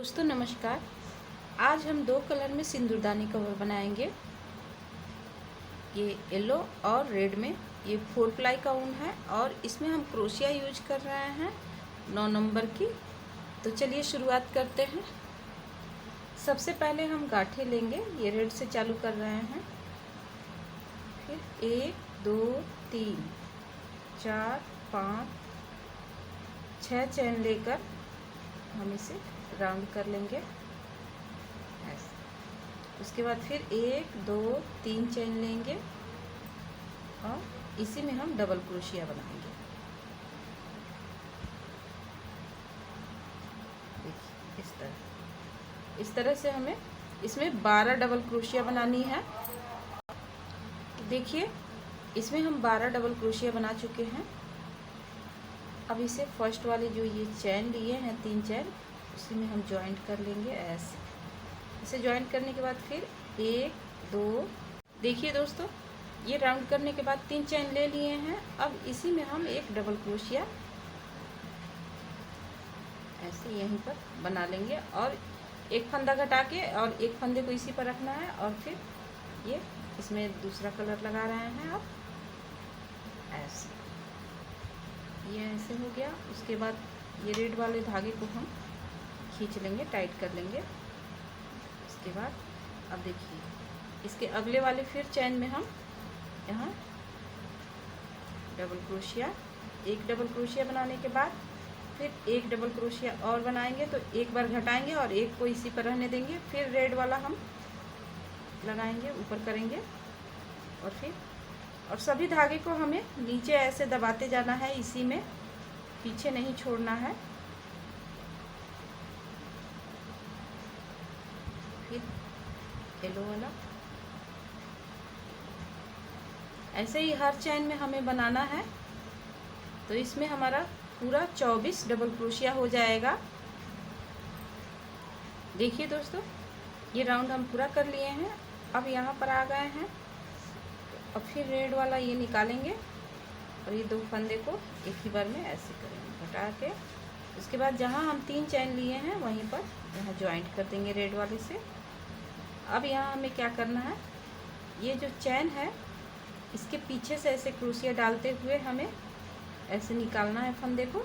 दोस्तों नमस्कार। आज हम दो कलर में सिंदूरदानी कवर बनाएंगे। ये येलो और रेड में। ये 4 प्लाई का ऊन है और इसमें हम क्रोशिया यूज कर रहे हैं 9 नंबर की। तो चलिए शुरुआत करते हैं। सबसे पहले हम गांठें लेंगे। ये रेड से चालू कर रहे हैं। फिर 1 2 3 4 5 6 चैन लेकर हम इसे राउंड कर लेंगे ऐसे। उसके बाद फिर 1 2 3 चैन लेंगे और इसी में हम डबल क्रोशिया बनाएंगे। देखिए इस तरह से हमें इसमें 12 डबल क्रोशिया बनानी है। देखिए इसमें हम 12 डबल क्रोशिया बना चुके हैं। अब इसे फर्स्ट वाली जो ये चैन लिए हैं 3 चैन, उसी में हम जॉइंट कर लेंगे ऐसे। इसे जॉइंट करने के बाद फिर 1 2 देखिए दोस्तों, ये राउंड करने के बाद 3 चैन ले लिए हैं। अब इसी में हम एक डबल क्रोशिया ऐसे यहीं पर बना लेंगे और एक फंदा घटा के और एक फंदे को इसी पर रखना है। और फिर ये इसमें दूसरा कलर लगा रहे हैं आप ऐसे। ये ऐसे हो गया। उसके बाद ये रेड वाले धागे को हम खींच लेंगे, टाइट कर लेंगे। उसके बाद अब देखिए इसके अगले वाले फिर चैन में हम यहाँ डबल क्रोशिया, एक डबल क्रोशिया बनाने के बाद फिर एक डबल क्रोशिया और बनाएंगे। तो एक बार घटाएंगे और एक को इसी पर रहने देंगे। फिर रेड वाला हम लगाएंगे, ऊपर करेंगे और सभी धागे को हमें नीचे ऐसे दबाते जाना है, इसी में पीछे नहीं छोड़ना है। फिर येलो वाला ऐसे ही हर चैन में हमें बनाना है। तो इसमें हमारा पूरा 24 डबल क्रोशिया हो जाएगा। देखिए दोस्तों, ये राउंड हम पूरा कर लिए हैं। अब यहाँ पर आ गए हैं। अब फिर रेड वाला ये निकालेंगे और ये 2 फंदे को एक ही बार में ऐसे करेंगे हटा के। उसके बाद जहाँ हम 3 चैन लिए हैं वहीं पर यहाँ जॉइंट कर देंगे रेड वाले से। अब यहाँ हमें क्या करना है, ये जो चैन है इसके पीछे से ऐसे क्रोशिया डालते हुए हमें ऐसे निकालना है फंदे को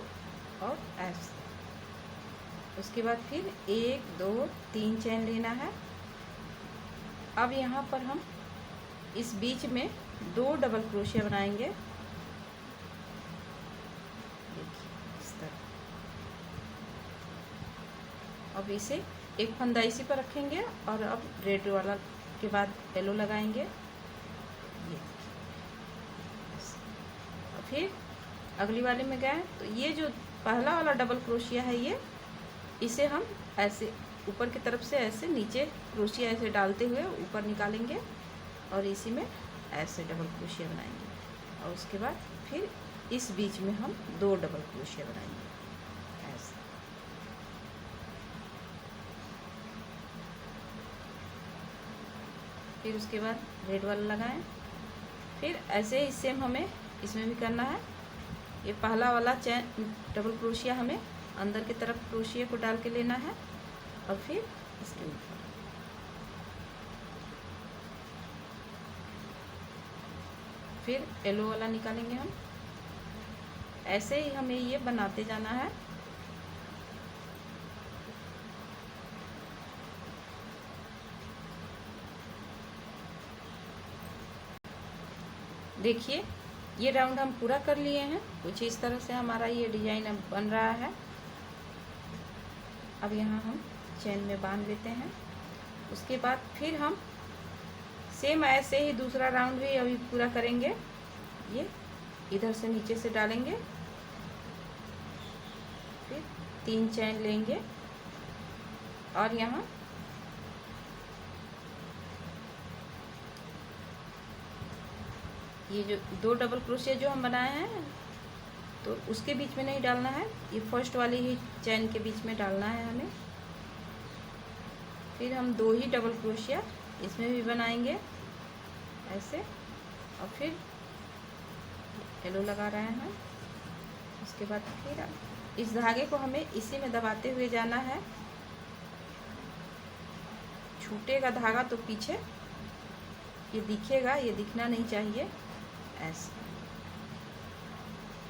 और ऐसे। उसके बाद फिर 1 2 3 चैन लेना है। अब यहाँ पर हम इस बीच में 2 डबल क्रोशिया बनाएंगे। देखिए इस तरह। अब इसे एक फंदा इसी पर रखेंगे और अब रेड वाला के बाद येलो लगाएंगे। ये और फिर अगली वाले में गए तो ये जो पहला वाला डबल क्रोशिया है ये, इसे हम ऐसे ऊपर की तरफ से ऐसे नीचे क्रोशिया ऐसे डालते हुए ऊपर निकालेंगे और इसी में ऐसे डबल क्रोशिया बनाएंगे। और उसके बाद फिर इस बीच में हम 2 डबल क्रोशिया बनाएंगे ऐसे। फिर उसके बाद रेड वाला लगाएं। फिर ऐसे ही सेम हमें इसमें भी करना है। ये पहला वाला चैन डबल क्रोशिया हमें अंदर की तरफ क्रोशिया को डाल के लेना है और फिर इसके ऊपर फिर येलो वाला निकालेंगे हम। ऐसे ही हमें ये बनाते जाना है। देखिए ये राउंड हम पूरा कर लिए हैं। कुछ इस तरह से हमारा ये डिजाइन अब बन रहा है। अब यहाँ हम चैन में बांध लेते हैं। उसके बाद फिर हम सेम ऐसे ही दूसरा राउंड भी अभी पूरा करेंगे। ये इधर से नीचे से डालेंगे, फिर 3 चैन लेंगे और यहाँ ये जो 2 डबल क्रोशिया जो हम बनाए हैं तो उसके बीच में नहीं डालना है, ये फर्स्ट वाली ही चैन के बीच में डालना है हमें। फिर हम 2 ही डबल क्रोशिया इसमें भी बनाएंगे ऐसे और फिर येलो लगा रहे हैं। उसके बाद फिर इस धागे को हमें इसी में दबाते हुए जाना है छूटेगा धागा तो पीछे ये दिखेगा, ये दिखना नहीं चाहिए। ऐसे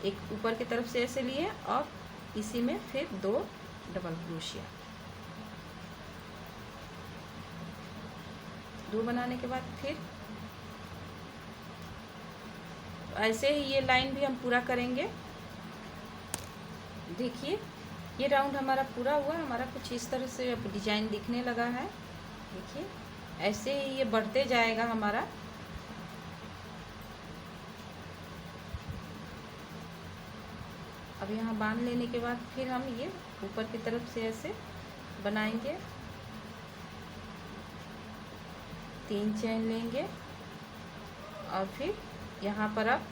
एक ऊपर की तरफ से ऐसे लिए और इसी में फिर 2 डबल क्रोशिया। 2 बनाने के बाद फिर ऐसे ही ये लाइन भी हम पूरा करेंगे। देखिए ये राउंड हमारा पूरा हुआ। हमारा कुछ इस तरह से अब डिजाइन दिखने लगा है। देखिए ऐसे ही ये बढ़ते जाएगा हमारा। अब यहाँ बांध लेने के बाद फिर हम ये ऊपर की तरफ से ऐसे बनाएंगे। 3 चेन लेंगे और फिर यहाँ पर अब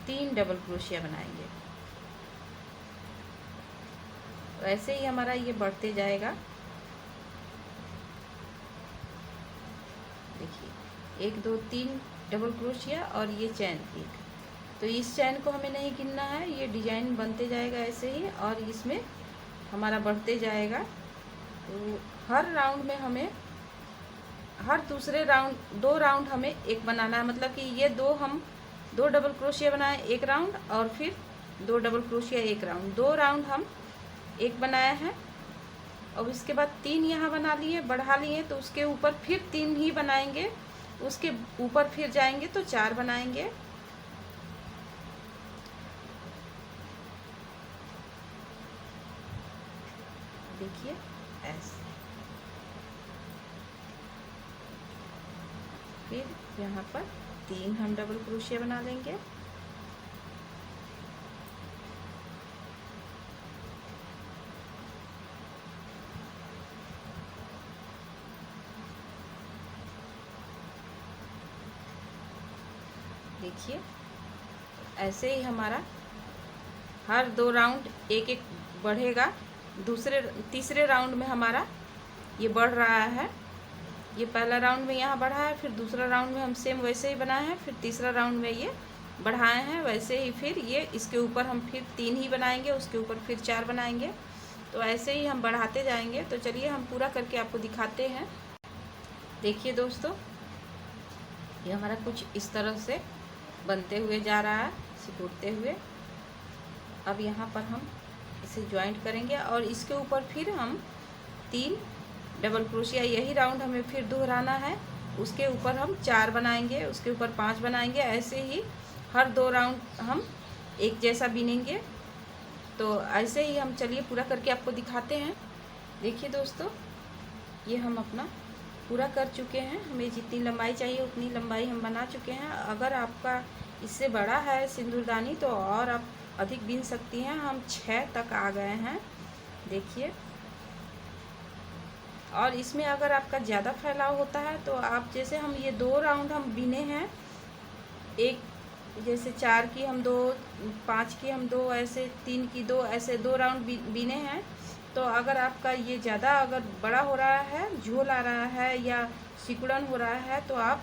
3 डबल क्रोशिया बनाएंगे। तो ऐसे ही हमारा ये बढ़ते जाएगा। देखिए 1 2 3 डबल क्रोशिया और ये चैन 1। तो इस चैन को हमें नहीं गिनना है, ये डिजाइन बनते जाएगा ऐसे ही और इसमें हमारा बढ़ते जाएगा। तो हर राउंड में हमें हर दूसरे राउंड 2 राउंड हमें एक बनाना है। मतलब कि ये 2 हम 2 डबल क्रोशिया बनाए 1 राउंड और फिर 2 डबल क्रोशिया 1 राउंड। 2 राउंड हम एक बनाया है और इसके बाद 3 यहाँ बना लिए, बढ़ा लिए, तो उसके ऊपर फिर 3 ही बनाएंगे। उसके ऊपर फिर जाएंगे तो 4 बनाएंगे। देखिए ऐसे। फिर यहाँ पर 3 हम डबल क्रोशिया बना लेंगे। देखिए ऐसे ही हमारा हर 2 राउंड एक एक बढ़ेगा। तीसरे राउंड में हमारा ये बढ़ रहा है। ये पहला राउंड में यहाँ बढ़ा है, फिर दूसरा राउंड में हम सेम वैसे ही बनाए हैं, फिर तीसरा राउंड में ये बढ़ाए हैं वैसे ही। फिर ये इसके ऊपर हम फिर 3 ही बनाएंगे, उसके ऊपर फिर 4 बनाएंगे। तो ऐसे ही हम बढ़ाते जाएंगे। तो चलिए हम पूरा करके आपको दिखाते हैं। देखिए दोस्तों ये हमारा कुछ इस तरह से बनते हुए जा रहा है, सिकुड़ते हुए। अब यहाँ पर हम इसे ज्वाइंट करेंगे और इसके ऊपर फिर हम 3 डबल क्रोशिया, यही राउंड हमें फिर दोहराना है। उसके ऊपर हम 4 बनाएंगे, उसके ऊपर 5 बनाएंगे। ऐसे ही हर 2 राउंड हम एक जैसा बिनेंगे। तो ऐसे ही हम चलिए पूरा करके आपको दिखाते हैं। देखिए दोस्तों ये हम अपना पूरा कर चुके हैं। हमें जितनी लंबाई चाहिए उतनी लंबाई हम बना चुके हैं। अगर आपका इससे बड़ा है सिंदूरदानी तो और आप अधिक बिन सकती हैं। हम 6 तक आ गए हैं। देखिए और इसमें अगर आपका ज़्यादा फैलाव होता है तो आप जैसे हम ये 2 राउंड हम बिने हैं, एक जैसे 4 की हम 2, 5 की हम 2, ऐसे 3 की 2, ऐसे 2 राउंड बिने हैं। तो अगर आपका ये ज़्यादा अगर बड़ा हो रहा है, झोल आ रहा है या सिकुड़न हो रहा है तो आप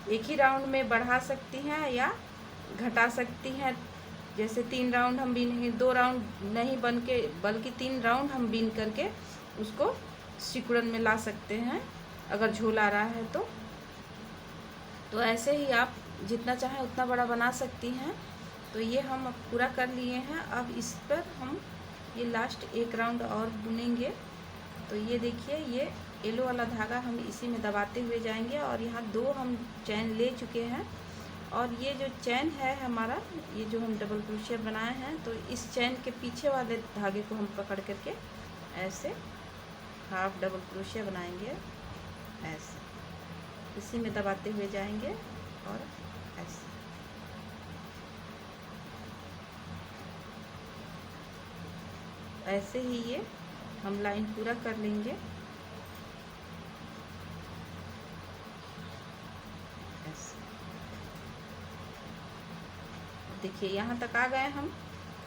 एक ही राउंड में बढ़ा सकती हैं या घटा सकती हैं। जैसे 3 राउंड हम बिनेंगे, 2 राउंड नहीं बन के बल्कि 3 राउंड हम बिन करके उसको सिकुड़न में ला सकते हैं अगर झोल आ रहा है तो ऐसे ही आप जितना चाहें उतना बड़ा बना सकती हैं। तो ये हम अब पूरा कर लिए हैं। अब इस पर हम ये लास्ट 1 राउंड और बुनेंगे। तो ये देखिए ये येलो वाला धागा हम इसी में दबाते हुए जाएंगे और यहाँ 2 हम चैन ले चुके हैं। और ये जो चैन है हमारा, ये जो हम डबल क्रोशिया बनाए हैं, तो इस चैन के पीछे वाले धागे को हम पकड़ करके ऐसे हाफ डबल क्रोशिया बनाएंगे। ऐसे इसी में दबाते हुए जाएंगे और ऐसे ऐसे ही ये हम लाइन पूरा कर लेंगे। ऐसे देखिए यहाँ तक आ गए हम।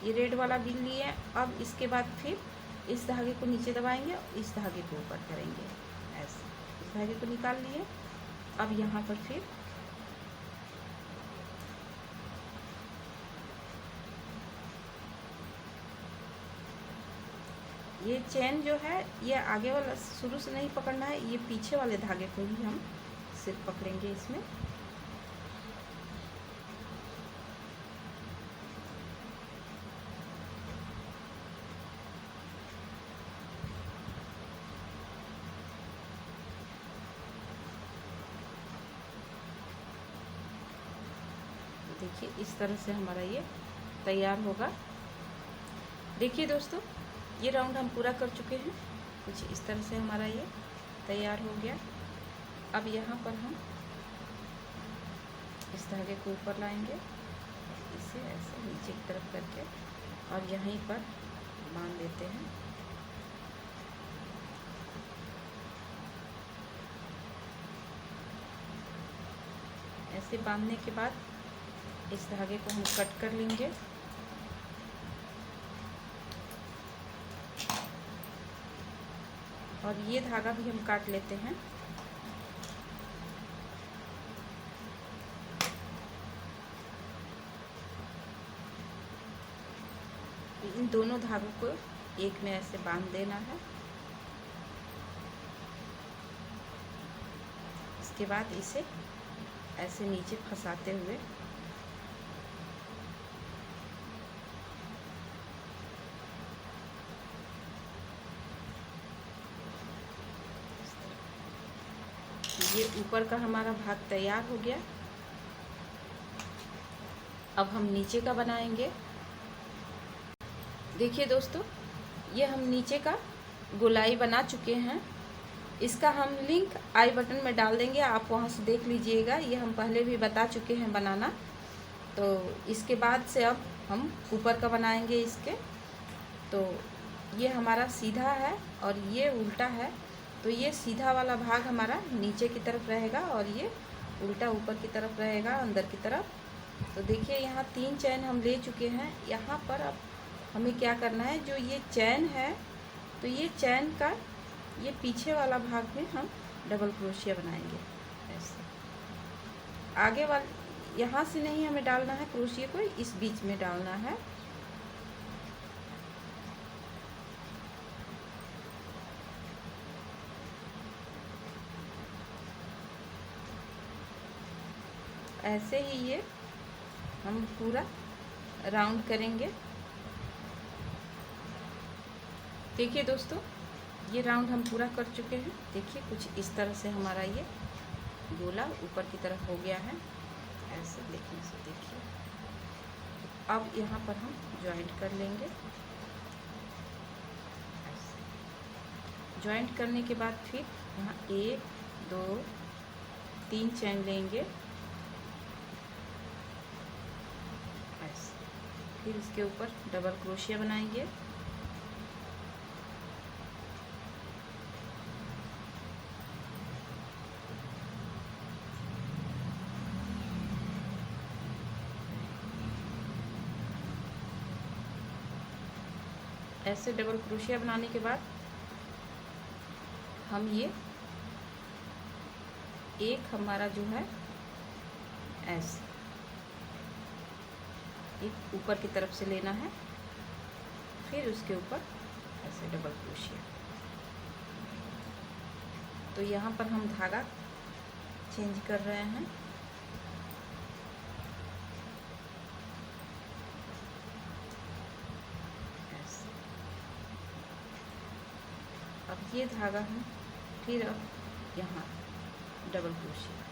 ये रेड वाला बिन लिए। अब इसके बाद फिर इस धागे को नीचे दबाएंगे, इस धागे को ऊपर करेंगे। ऐसे इस धागे को निकाल लिए। अब यहाँ पर फिर ये चैन जो है ये आगे वाला शुरू से नहीं पकड़ना है, ये पीछे वाले धागे को ही हम सिर्फ पकड़ेंगे इसमें। देखिए इस तरह से हमारा ये तैयार होगा। देखिए दोस्तों, ये राउंड हम पूरा कर चुके हैं। कुछ इस तरह से हमारा ये तैयार हो गया। अब यहाँ पर हम इस धागे को ऊपर लाएंगे, इसे ऐसे नीचे की तरफ करके और यहीं पर बांध देते हैं। ऐसे बांधने के बाद इस धागे को हम कट कर लेंगे। और ये धागा भी हम काट लेते हैं। इन दोनों धागों को एक में ऐसे बांध देना है। इसके बाद इसे ऐसे नीचे फंसाते हुए ये ऊपर का हमारा भाग तैयार हो गया। अब हम नीचे का बनाएंगे। देखिए दोस्तों, ये हम नीचे का गोलाई बना चुके हैं। इसका हम लिंक आई बटन में डाल देंगे, आप वहाँ से देख लीजिएगा। ये हम पहले भी बता चुके हैं बनाना। तो इसके बाद से अब हम ऊपर का बनाएंगे इसके। तो ये हमारा सीधा है और ये उल्टा है। तो ये सीधा वाला भाग हमारा नीचे की तरफ रहेगा और ये उल्टा ऊपर की तरफ रहेगा, अंदर की तरफ। तो देखिए यहाँ 3 चैन हम ले चुके हैं। यहाँ पर अब हमें क्या करना है, जो ये चैन है तो ये चैन का ये पीछे वाला भाग में हम डबल क्रोशिया बनाएंगे। ऐसे आगे वाले यहाँ से नहीं हमें डालना है क्रोशिया को, इस बीच में डालना है। ऐसे ही ये हम पूरा राउंड करेंगे। देखिए दोस्तों, ये राउंड हम पूरा कर चुके हैं। देखिए कुछ इस तरह से हमारा ये गोला ऊपर की तरफ हो गया है। ऐसे देखने से देखिए। अब यहाँ पर हम जॉइंट कर लेंगे। जॉइंट करने के बाद फिर यहाँ 1 2 3 चैन लेंगे। फिर इसके ऊपर डबल क्रोशिया बनाएंगे। ऐसे डबल क्रोशिया बनाने के बाद हम ये एक हमारा जो है ऐसे एक ऊपर की तरफ से लेना है, फिर उसके ऊपर ऐसे डबल क्रोशिया। तो यहाँ पर हम धागा चेंज कर रहे हैं। ऐसे अब ये धागा हम फिर अब यहाँ डबल क्रोशिया।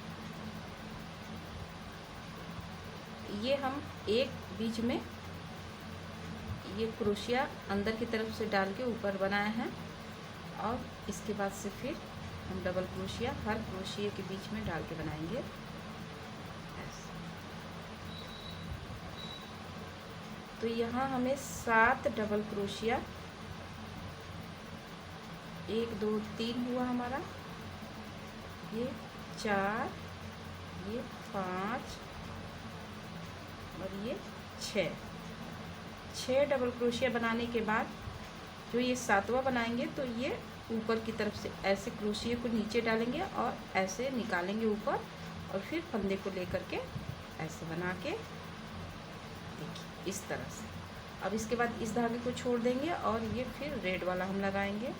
ये हम एक बीच में ये क्रोशिया अंदर की तरफ से डाल के ऊपर बनाए हैं और इसके बाद से फिर हम डबल क्रोशिया हर क्रोशिया के बीच में डाल के बनाएंगे। ऐसे तो यहाँ हमें 7 डबल क्रोशिया, 1 2 3 हुआ हमारा, ये 4, ये 5 और ये 6 डबल क्रोशिया बनाने के बाद जो ये 7वां बनाएंगे तो ये ऊपर की तरफ से ऐसे क्रोशिया को नीचे डालेंगे और ऐसे निकालेंगे ऊपर और फिर फंदे को लेकर के ऐसे बना के देखिए इस तरह से। अब इसके बाद इस धागे को छोड़ देंगे और ये फिर रेड वाला हम लगाएंगे।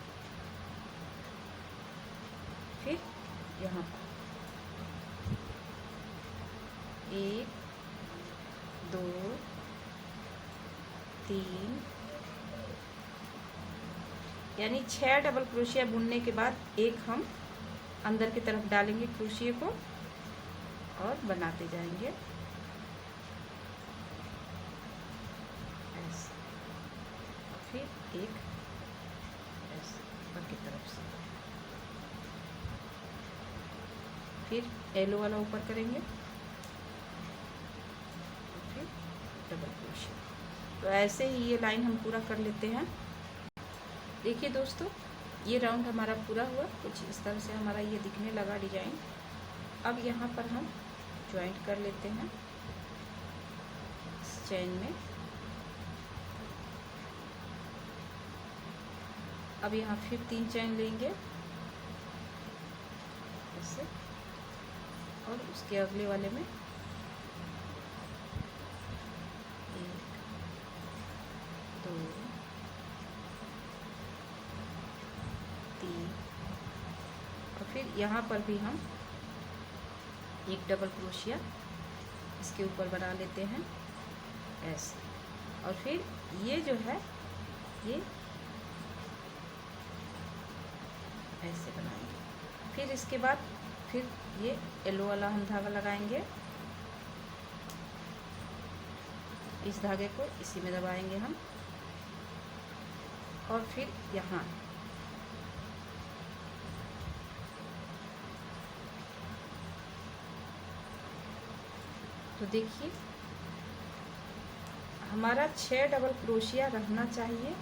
फिर यहाँ पर 1 2 3 यानी 6 डबल क्रोशिया बुनने के बाद एक हम अंदर की तरफ डालेंगे क्रोशिया को और बनाते जाएंगे ऐसे। फिर एक ऐसे ऊपर की तरफ से, फिर येलो वाला ऊपर करेंगे, फिर डबल क्रोशिया। तो ऐसे ही ये लाइन हम पूरा कर लेते हैं। देखिए दोस्तों, ये राउंड हमारा पूरा हुआ। कुछ इस तरह से हमारा ये दिखने लगा डिजाइन। अब यहाँ पर हम ज्वाइंट कर लेते हैं इस चेन में। अब यहाँ फिर 3 चेन लेंगे ऐसे, और उसके अगले वाले में 1 2 3 और फिर यहाँ पर भी हम एक डबल क्रोशिया इसके ऊपर बना लेते हैं ऐसे। और फिर ये जो है ये ऐसे बनाएंगे। फिर इसके बाद फिर ये येलो वाला हम धागा लगाएंगे, इस धागे को इसी में दबाएंगे हम, और फिर यहाँ तो देखिए हमारा 6 डबल क्रोशिया रहना चाहिए।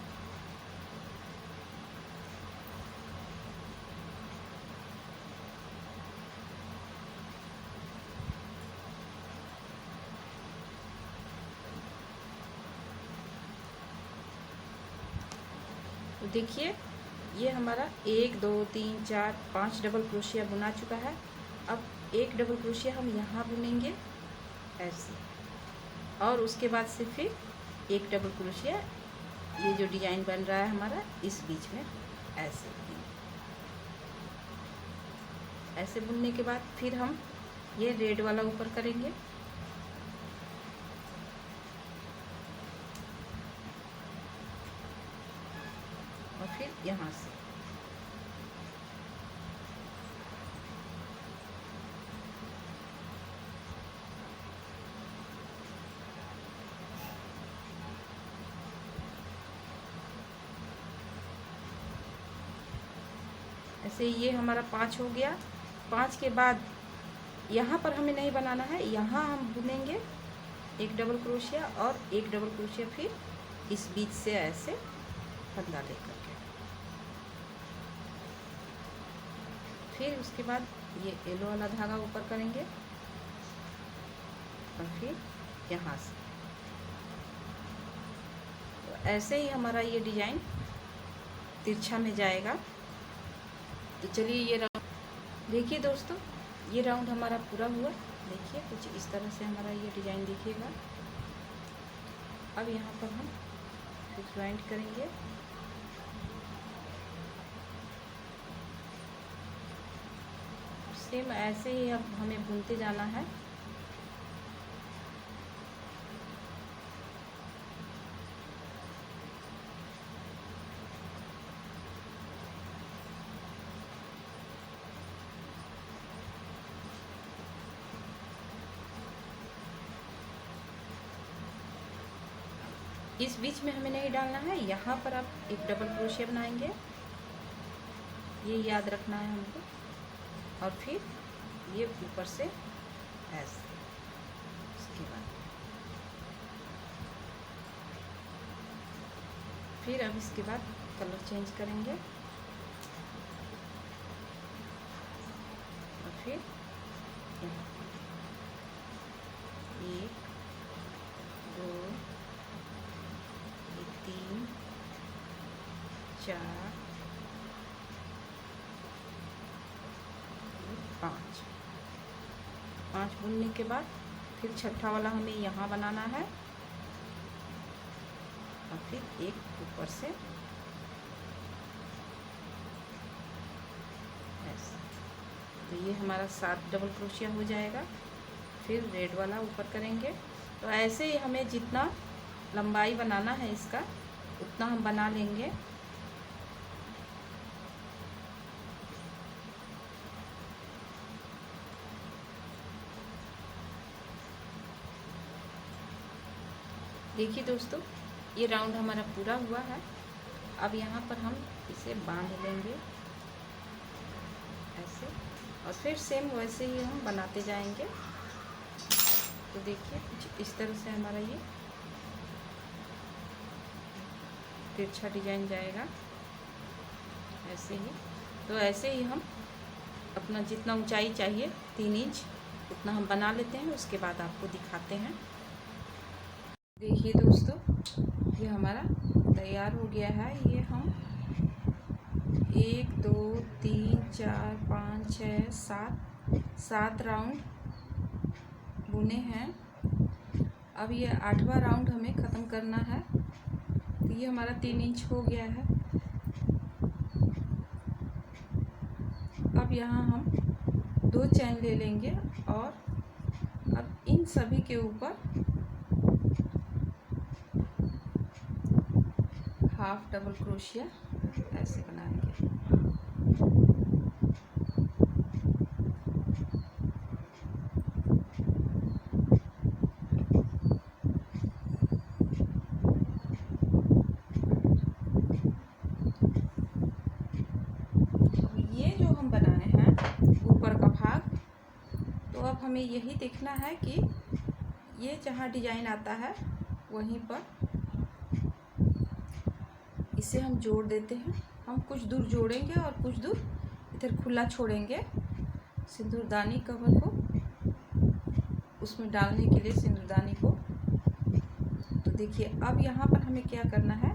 तो देखिए ये हमारा 1 2 3 4 5 डबल क्रोशिया बुना चुका है। अब एक डबल क्रोशिया हम यहाँ बुनेंगे ऐसे, और उसके बाद से फिर एक डबल क्रोशिया ये जो डिजाइन बन रहा है हमारा इस बीच में ऐसे बुनेंगे। ऐसे बुनने के बाद फिर हम ये रेड वाला ऊपर करेंगे, और फिर यहाँ से ऐसे ये हमारा 5 हो गया। 5 के बाद यहाँ पर हमें नहीं बनाना है, यहाँ हम बुनेंगे एक डबल क्रोशिया और एक डबल क्रोशिया फिर इस बीच से ऐसे फंदा लेकर के। फिर उसके बाद ये येलो वाला धागा ऊपर करेंगे और फिर यहाँ से। तो ऐसे ही हमारा ये डिजाइन तिरछा में जाएगा। तो चलिए ये राउंड देखिए दोस्तों, ये राउंड हमारा पूरा हुआ। देखिए कुछ इस तरह से हमारा ये डिजाइन दिखेगा। अब यहाँ पर हम फिर ज्वाइंट करेंगे, सेम ऐसे ही अब हमें बुनते जाना है। इस बीच में हमें नहीं डालना है, यहाँ पर आप एक डबल क्रोशिया बनाएंगे, ये याद रखना है हमको। और फिर ये ऊपर से ऐसे, इसके बाद फिर अब इसके बाद कलर चेंज करेंगे और फिर यहाँ 1 2 3 4 5 बुनने के बाद फिर छठा वाला हमें यहाँ बनाना है और फिर एक ऊपर से ऐसे। तो ये हमारा 7 डबल क्रोशिया हो जाएगा। फिर रेड वाला ऊपर करेंगे। तो ऐसे ही हमें जितना लंबाई बनाना है इसका उतना हम बना लेंगे। देखिए दोस्तों, ये राउंड हमारा पूरा हुआ है। अब यहाँ पर हम इसे बांध लेंगे ऐसे, और फिर सेम वैसे ही हम बनाते जाएंगे। तो देखिए कुछ इस तरह से हमारा ये तिरछा डिजाइन जाएगा ऐसे ही। तो ऐसे ही हम अपना जितना ऊंचाई चाहिए 3 इंच उतना हम बना लेते हैं, उसके बाद आपको दिखाते हैं। देखिए दोस्तों, ये हमारा तैयार हो गया है। ये हम 1 2 3 4 5 6 7 राउंड बुने हैं। अब ये 8वां राउंड हमें ख़त्म करना है। तो ये हमारा 3 इंच हो गया है। अब यहाँ हम 2 चैन ले लेंगे और अब इन सभी के ऊपर हाफ डबल क्रोशिया ऐसे बनाएंगे। ये जो हम बनाए हैं ऊपर का भाग, तो अब हमें यही देखना है कि ये जहाँ डिजाइन आता है वहीं पर इसे हम जोड़ देते हैं। हम कुछ दूर जोड़ेंगे और कुछ दूर इधर खुला छोड़ेंगे सिंदूरदानी कवर को, उसमें डालने के लिए सिंदूरदानी को। तो देखिए अब यहाँ पर हमें क्या करना है,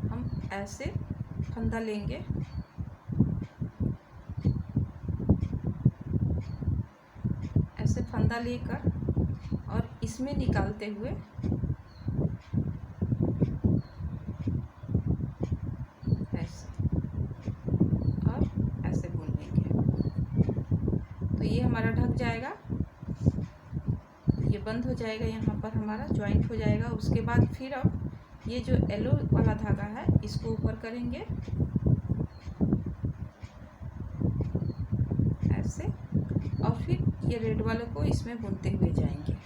हम ऐसे फंदा लेंगे, ऐसे फंदा लेकर और इसमें निकालते हुए ये हमारा ढक जाएगा, ये बंद हो जाएगा, यहाँ पर हमारा जॉइंट हो जाएगा। उसके बाद फिर अब ये जो येलो वाला धागा है इसको ऊपर करेंगे ऐसे, और फिर ये रेड वाले को इसमें बुनते हुए जाएंगे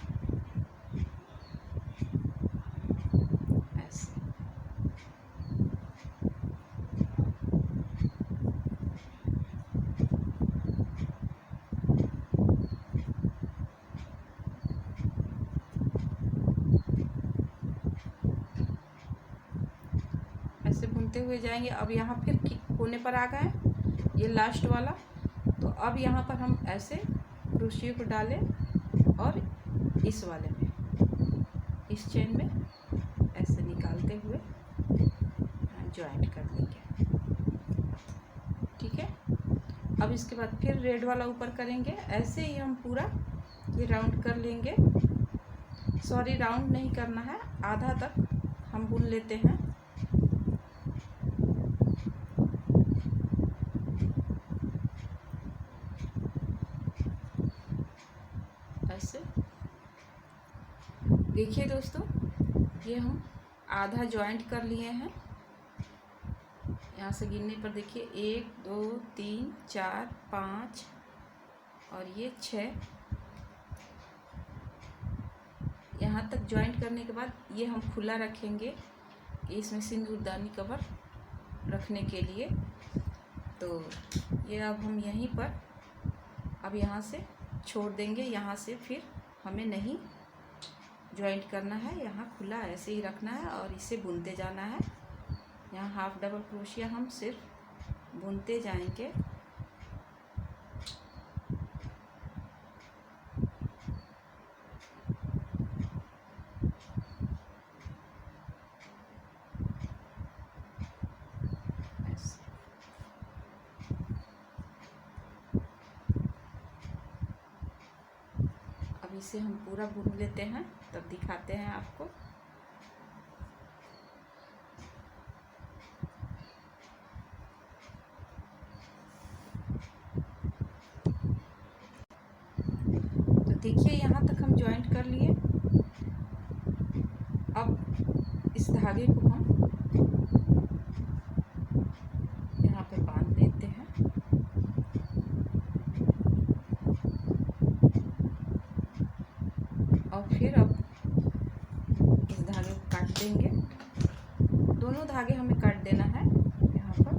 ऐसे। ऐसे बुनते हुए जाएंगे। अब यहाँ फिर कोने पर आ गए ये लास्ट वाला। तो अब यहाँ पर हम ऐसे क्रोशिया को डालें और इस वाले में, इस चेन में ऐसे निकालते हुए जॉइंट कर लेंगे। ठीक है। अब इसके बाद फिर रेड वाला ऊपर करेंगे। ऐसे ही हम पूरा ये राउंड कर लेंगे। सॉरी, राउंड नहीं करना है, आधा तक हम बुन लेते हैं। ऐसे देखिए दोस्तों, ये हम आधा जॉइंट कर लिए हैं। यहाँ से गिनने पर देखिए 1 2 3 4 5 और ये 6। यहाँ तक जॉइंट करने के बाद ये हम खुला रखेंगे कि इसमें सिंदूरदानी कवर रखने के लिए। तो ये अब हम यहीं पर अब यहाँ से छोड़ देंगे। यहाँ से फिर हमें नहीं जॉइंट करना है, यहाँ खुला ऐसे ही रखना है और इसे बुनते जाना है। यहाँ हाफ डबल क्रोशिया हम सिर्फ बुनते जाएंगे। अब इसे हम पूरा बुन लेते हैं, तब दिखाते हैं आपको। इस धागे को हम यहाँ पे बांध लेते हैं। और फिर अब इस धागे को काट देंगे। दोनों धागे हमें काट देना है यहाँ पर।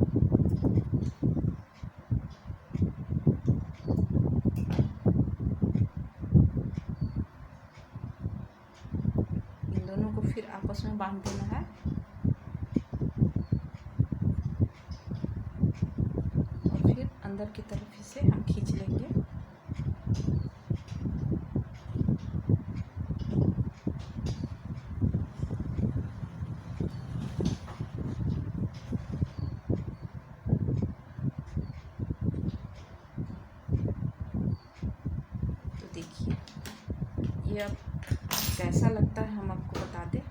इन दोनों को फिर आपस में बांध देना है। और फिर अंदर की तरफ इसे हम खींच लेंगे। तो देखिए ये अब कैसा लगता है हम आपको बता दें।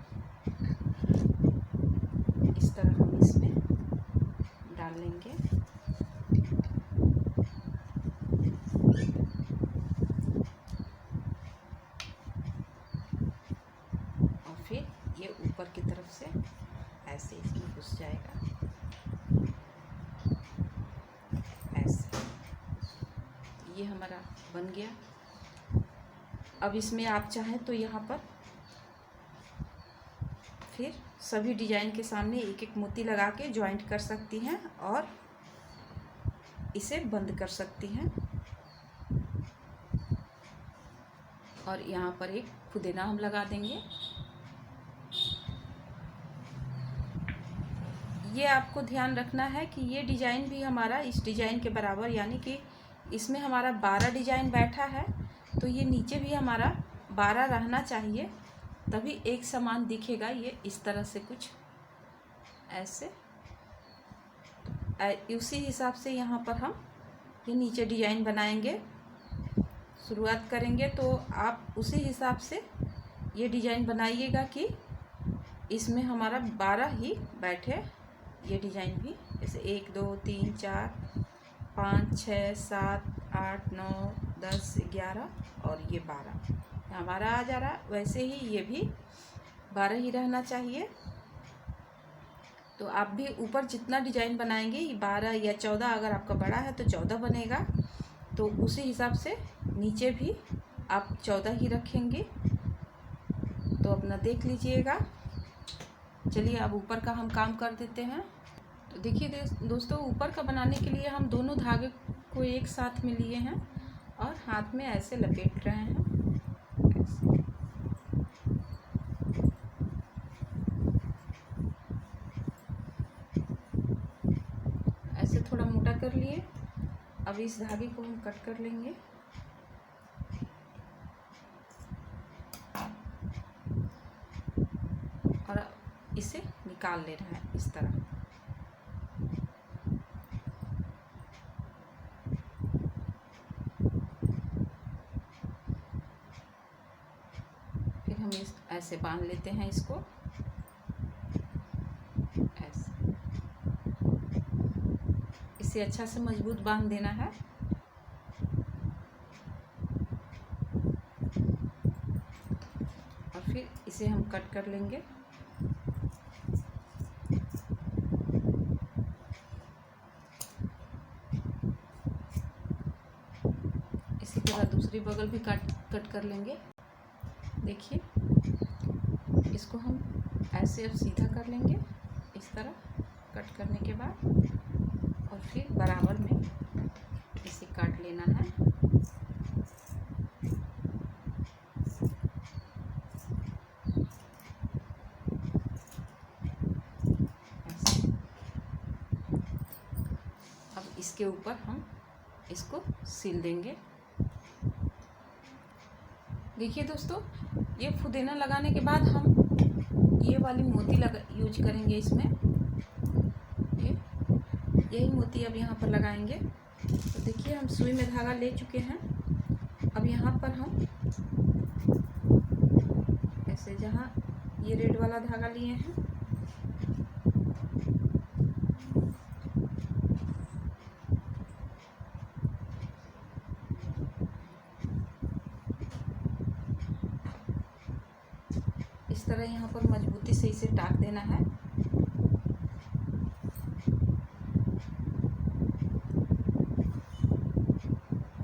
इस तरह हम इसमें डाल लेंगे। और फिर ये ऊपर की तरफ से ऐसे इसमें घुस जाएगा, ऐसे। ये हमारा बन गया। अब इसमें आप चाहें तो यहाँ पर फिर सभी डिजाइन के सामने एक एक मोती लगा के जॉइंट कर सकती हैं और इसे बंद कर सकती हैं। और यहाँ पर एक फुदेना हम लगा देंगे। ये आपको ध्यान रखना है कि ये डिजाइन भी हमारा इस डिजाइन के बराबर, यानी कि इसमें हमारा 12 डिजाइन बैठा है, तो ये नीचे भी हमारा 12 रहना चाहिए, तभी एक समान दिखेगा। ये इस तरह से कुछ ऐसे, उसी हिसाब से यहाँ पर हम ये नीचे डिजाइन बनाएंगे। शुरुआत करेंगे तो आप उसी हिसाब से ये डिजाइन बनाइएगा कि इसमें हमारा 12 ही बैठे। ये डिजाइन भी जैसे 1 2 3 4 5 6 7 8 9 10 11 और ये 12 हमारा आ जा रहा। वैसे ही ये भी 12 ही रहना चाहिए। तो आप भी ऊपर जितना डिजाइन बनाएंगे, ये 12 या 14, अगर आपका बड़ा है तो 14 बनेगा, तो उसी हिसाब से नीचे भी आप 14 ही रखेंगे। तो अपना देख लीजिएगा। चलिए अब ऊपर का हम काम कर देते हैं। तो देखिए दोस्तों, ऊपर का बनाने के लिए हम दोनों धागे को एक साथ में लिए हैं और हाथ में ऐसे लपेट रहे हैं। ऐसे थोड़ा मोटा कर लिए। अब इस धागे को हम कट कर लेंगे। और इसे निकाल ले रहा है इस तरह। फिर हम ऐसे बांध लेते हैं इसको, ऐसे। इसे अच्छा से मजबूत बांध देना है। और फिर इसे हम कट कर लेंगे। इसी तरह दूसरी बगल भी कट कर लेंगे। देखिए इसको हम ऐसे अब सीधा कर लेंगे इस तरह कट करने के बाद, और फिर बराबर में इसे काट लेना है। ऐसे। अब इसके ऊपर हम इसको सिल देंगे। देखिए दोस्तों, ये फुदेना लगाने के बाद हम ये वाली मोती यूज करेंगे इसमें। यही मोती अब यहाँ पर लगाएंगे। तो देखिए हम सुई में धागा ले चुके हैं। अब यहाँ पर हम ऐसे जहाँ ये रेड वाला धागा लिए हैं, इस इस तरह यहाँ पर मजबूती से इसे टाक देना है।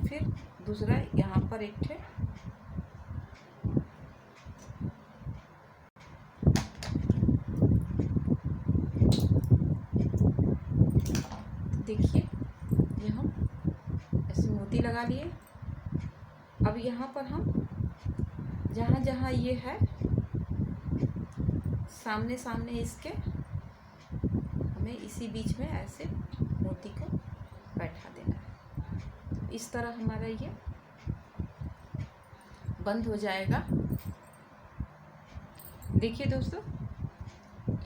फिर दूसरा यहाँ पर एक ठे देखिए, ये हम ऐसे मोती लगा लिए। अब यहाँ पर हम जहाँ जहाँ ये है सामने सामने इसके, हमें इसी बीच में ऐसे मोती को बैठा देना है। इस तरह हमारा ये बंद हो जाएगा। देखिए दोस्तों,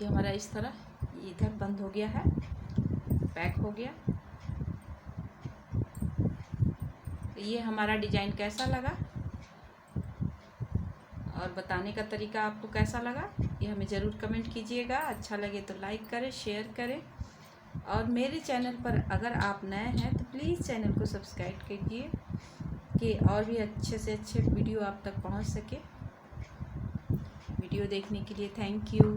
ये हमारा इस तरह इधर बंद हो गया है, पैक हो गया। ये हमारा डिजाइन कैसा लगा और बताने का तरीका आपको कैसा लगा, ये हमें ज़रूर कमेंट कीजिएगा। अच्छा लगे तो लाइक करें, शेयर करें, और मेरे चैनल पर अगर आप नए हैं तो प्लीज़ चैनल को सब्सक्राइब कीजिए कि और भी अच्छे से अच्छे वीडियो आप तक पहुंच सके। वीडियो देखने के लिए थैंक यू।